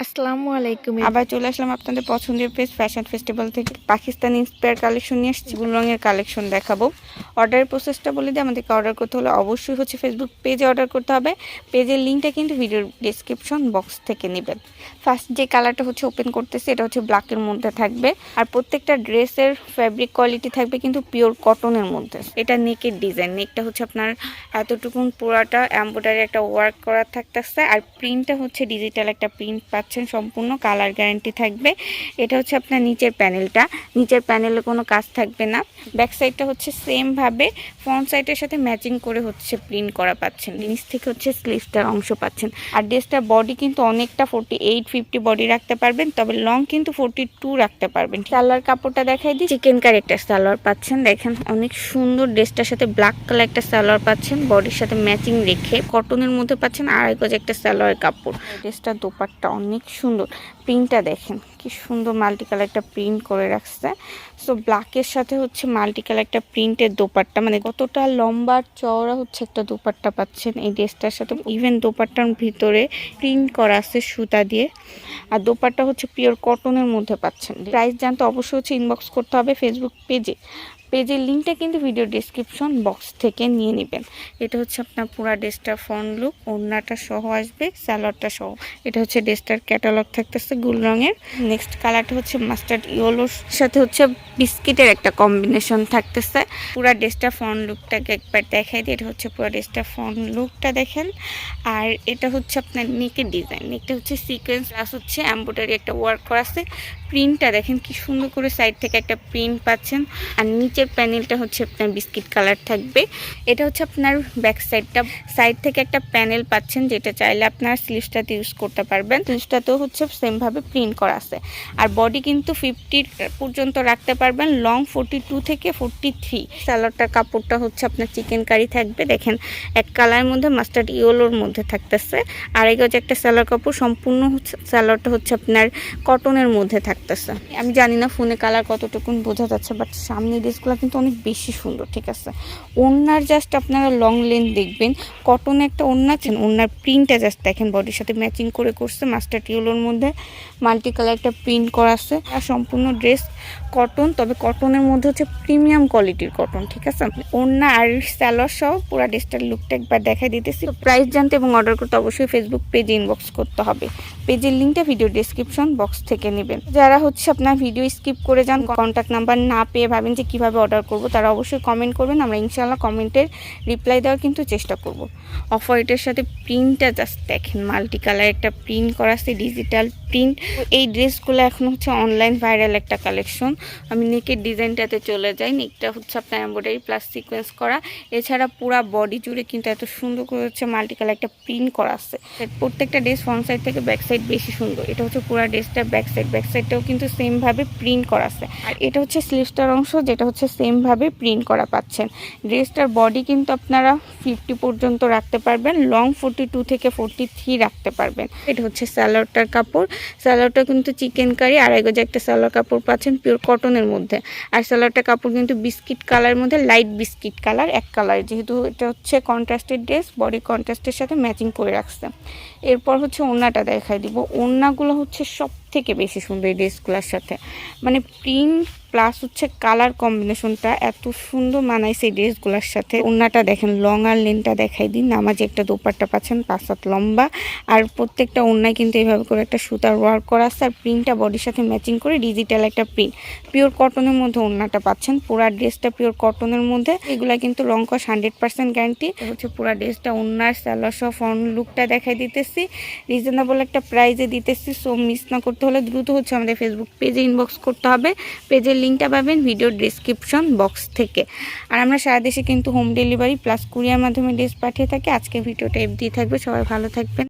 আসসালামু আলাইকুম। আবার চলে আসলাম আপনাদের পছন্দের পেজ ফ্যাশন ফেস্টিভ্যাল থেকে পাকিস্তানি ইন্সপায়ার কালেকশন নিয়ে আসছি। গুল রঙের কালেকশন দেখাবো। অর্ডারের প্রসেসটা বলে দিই, আমাদেরকে অর্ডার করতে হলে অবশ্যই ফেসবুক পেজে অর্ডার করতে হবে। পেজের লিঙ্কটা কিন্তু ভিডিওর ডিসক্রিপশন বক্স থেকে নেবেন। ফার্স্ট যে কালারটা ওপেন করতেছে, এটা ব্ল্যাকের মধ্যে থাকবে। আর প্রত্যেকটা ড্রেসের ফ্যাব্রিক কোয়ালিটি থাকবে কিন্তু পিওর কটনের মধ্যে। এটা নেকের ডিজাইন, নেকটা আপনার এতটুকুন পুরাটা এমব্রয়ডারি একটা ওয়ার্ক করা থাকতেছে। আর প্রিন্টটা ডিজিটাল একটা প্রিন্ট পাচ্ছেন, সম্পূর্ণ কালার গ্যারান্টি থাকবে। এটা আপনার নিচের প্যানেলটা, নিচের প্যানেলে কোনো কাজ থাকবে না। ব্যাক সাইডটা সেম ভাবে ফ্রন্ট সাইডের সাথে ম্যাচিং করে প্রিন্ট করা পাচ্ছেন। নিচ থেকে স্লিভসটার অংশ পাচ্ছেন। আর ড্রেসটার বডি কিন্তু অনেকটা 48-50 বডি রাখতে পারবেন, তবে লং কিন্তু 42 রাখতে পারবেন। সালোয়ার কাপড়টা দেখাই দিই, চিকেন কারি একটা সালোয়ার পাচ্ছেন। দেখেন অনেক সুন্দর, ড্রেসটার সাথে ব্ল্যাক কালার একটা সালোয়ার পাচ্ছেন, বডির সাথে ম্যাচিং রেখে কটনের মধ্যে পাচ্ছেন। আড়াই গজ একটা সালোয়ার কাপড়। ড্রেসটার দোপাট্টা অনেক সুন্দর, প্রিন্টটা দেখেন কি সুন্দর, মাল্টি কালার একটা প্রিন্ট করে রাখছে। সো ব্ল্যাকের সাথে মাল্টি কালার একটা প্রিন্টের দোপাট্টা, মানে কতটা লম্বা চওড়া একটা দোপাট্টা পাচ্ছেন এই ড্রেসটার সাথে। ইভেন দোপাট্টার ভিতরে প্রিন্ট করা আছে সুতা দিয়ে। আর দোপাট্টা পিওর কটনের মধ্যে পাচ্ছেন। প্রাইস জানতে অবশ্যই ইনবক্স করতে হবে ফেসবুক পেজে। পেজের লিঙ্কটা কিন্তু ভিডিও ডিসক্রিপশন বক্স থেকে নিয়ে নেবেন। এটা আপনার পুরো ড্রেসটার ফ্রন্ট লুক, ওড়নাটা সহ আসবে, সালোয়ারটা সহ। এটা ড্রেসটার ক্যাটালগ থাকতেছে গুল রঙের। নেক্সট কালারটা মাস্টার্ড ইয়েলোর সাথে বিস্কিটের একটা কম্বিনেশন থাকতেছে। পুরো ড্রেসটা ফ্রন্ট লুকটাকে একবার দেখাই দিই। এটা পুরো ড্রেসটা ফ্রন্ট লুকটা দেখেন। আর এটা আপনার নেকের ডিজাইন, নেকটা সিকোয়েন্স প্লাস এমব্রয়ডারি একটা ওয়ার্ক করা আছে। প্রিন্টটা দেখেন কি সুন্দর করে, সাইড থেকে একটা প্রিন্ট পাচ্ছেন। আর নিচের প্যানেলটা আপনার বিস্কিট কালার থাকবে। এটা আপনার ব্যাক সাইডটা, সাইড থেকে একটা প্যানেল পাচ্ছেন, যেটা চাইলে আপনার স্লিভসটাতে ইউজ করতে পারবেন। স্লিভসটাতেও সেম ভাবে প্রিন্ট করা আছে। আর বডি কিন্তু 50 পর্যন্ত রাখতে পারবেন, লং 42 থেকে 43। সালোয়ারটার কাপড়টা আপনার চিকেন কারি থাকবে। দেখেন এক কালারের মধ্যে মাস্টার্ড ইয়েলোর মধ্যে থাকতেছে। আড়াই গজ একটা সালোয়ার কাপড়, সম্পূর্ণ সালোয়ারটা আপনার কটনের মধ্যে থাকতেছে। আমি জানি না ফোনে কালার কতটুকুন বোঝা যাচ্ছে, বাট সামনে ড্রেসগুলো কিন্তু অনেক বেশি সুন্দর। ঠিক আছে, ওড়নার জাস্ট আপনারা লং লেন্থ দেখবেন, কটনের একটা ওড়না আছেন, ওড়নার প্রিন্টটা জাস্ট দেখেন, বডির সাথে ম্যাচিং করে করছে। মাস্টার্ড ইয়েলোর মধ্যে মাল্টি কালার একটা প্রিন্ট করা আছে। আর সম্পূর্ণ ড্রেস কটন, তবে কটনের মধ্যে প্রিমিয়াম কোয়ালিটির কটন। ঠিক আছে, ওড়না আর সালোয়ার সহ পুরো ড্রেসটার লুকটা একবার দেখাই দিতেছি। প্রাইস জানতে এবং অর্ডার করতে অবশ্যই ফেসবুক পেজে ইনবক্স করতে হবে। পেজের লিঙ্কটা ভিডিও ডিসক্রিপশন বক্স থেকে নেবেন। যারা আপনার ভিডিও স্কিপ করে যান, কন্ট্যাক্ট নাম্বার না পেয়ে ভাবেন যে কিভাবে অর্ডার করব, তারা অবশ্যই কমেন্ট করবেন। আমরা ইনশাআল্লাহ কমেন্টের রিপ্লাই দেওয়ার কিন্তু চেষ্টা করব। অফ হোয়াইটের সাথে প্রিন্টটা জাস্ট দেখেন, মাল্টি কালার একটা প্রিন্ট করা আছে, ডিজিটাল প্রিন্ট। এই ড্রেসগুলো এখন অনলাইন ভাইরাল একটা কালেকশন। আমি নেকের ডিজাইনটাতে চলে যাই। নেকটা আপনার এমব্রয়ডারি প্লাস সিকোয়েন্স করা। এছাড়া পুরা বডি জুড়ে কিন্তু এত সুন্দর করে মাল্টি কালার একটা প্রিন্ট করা আছে। প্রত্যেকটা ড্রেস ফ্রন্ট সাইড থেকে ব্যাক সাইড বেশি সুন্দর। এটা পুরো ড্রেসটার ব্যাক সাইডটাও কিন্তু সেম ভাবে প্রিন্ট করা আছে। আর এটা স্লিভসটার অংশ, যেটা সেম ভাবে প্রিন্ট করা পাচ্ছেন। ড্রেসটার বডি কিন্তু আপনারা 50 পর্যন্ত রাখতে পারবেন, লং 42 থেকে 43 রাখতে পারবেন। এটা সালোয়ারটার কাপড়, সালোয়ারটা কিন্তু চিকেন কারি, আড়াই গজ একটা সালোয়ার কাপড় পাচ্ছেন পিওর কটনের মধ্যে। আর সালোয়ারটার কাপড় কিন্তু বিস্কিট কালারের মধ্যে, লাইট বিস্কিট কালার এক কালার, যেহেতু এটা কন্ট্রাস্টেড ড্রেস, বডি কন্ট্রাস্টের সাথে ম্যাচিং করে রাখছে। এরপর ওড়নাটা দেখাই দিব। ওড়নাগুলো সব থেকে বেশি সুন্দর এই ড্রেসগুলোর সাথে, মানে প্রিন্ট প্লাস কালার কম্বিনেশনটা এত সুন্দর মানাইছে এই ড্রেসগুলোর সাথে। ওড়নাটা দেখেন, লং আর লেনটা দেখাই দিন। নামাজে একটা দোপাট্টা পাচ্ছেন 5 হাত লম্বা। আর প্রত্যেকটা ওড়নায় কিন্তু এইভাবে করে একটা সুতার ওয়ার্ক করা আছে। আর প্রিন্টটা বডির সাথে ম্যাচিং করে ডিজিটাল একটা প্রিন্ট, পিওর কটনের মধ্যে ওড়নাটা পাচ্ছেন। পুরা ড্রেসটা পিওর কটনের মধ্যে। এগুলা কিন্তু রং কস 100% গ্যারান্টি। পুরা ড্রেসটা ওড়নার সালোয়ার সহ ফ্রন্ট লুকটা দেখাই দিতেছি, রিজনেবল একটা প্রাইসে দিতেছি। সো মিস না করতে হলে দ্রুত আমাদের ফেসবুক পেজে ইনবক্স করতে হবে। পেজের লিঙ্কটা পাবেন ভিডিও ডিসক্রিপশন বক্স থেকে। আর আমরা সারা দেশে কিন্তু হোম ডেলিভারি প্লাস কুরিয়ার মাধ্যমে ড্রেস পাঠিয়ে থাকি। আজকে ভিডিওটা এফডি থাকবে, সবাই ভালো থাকবেন।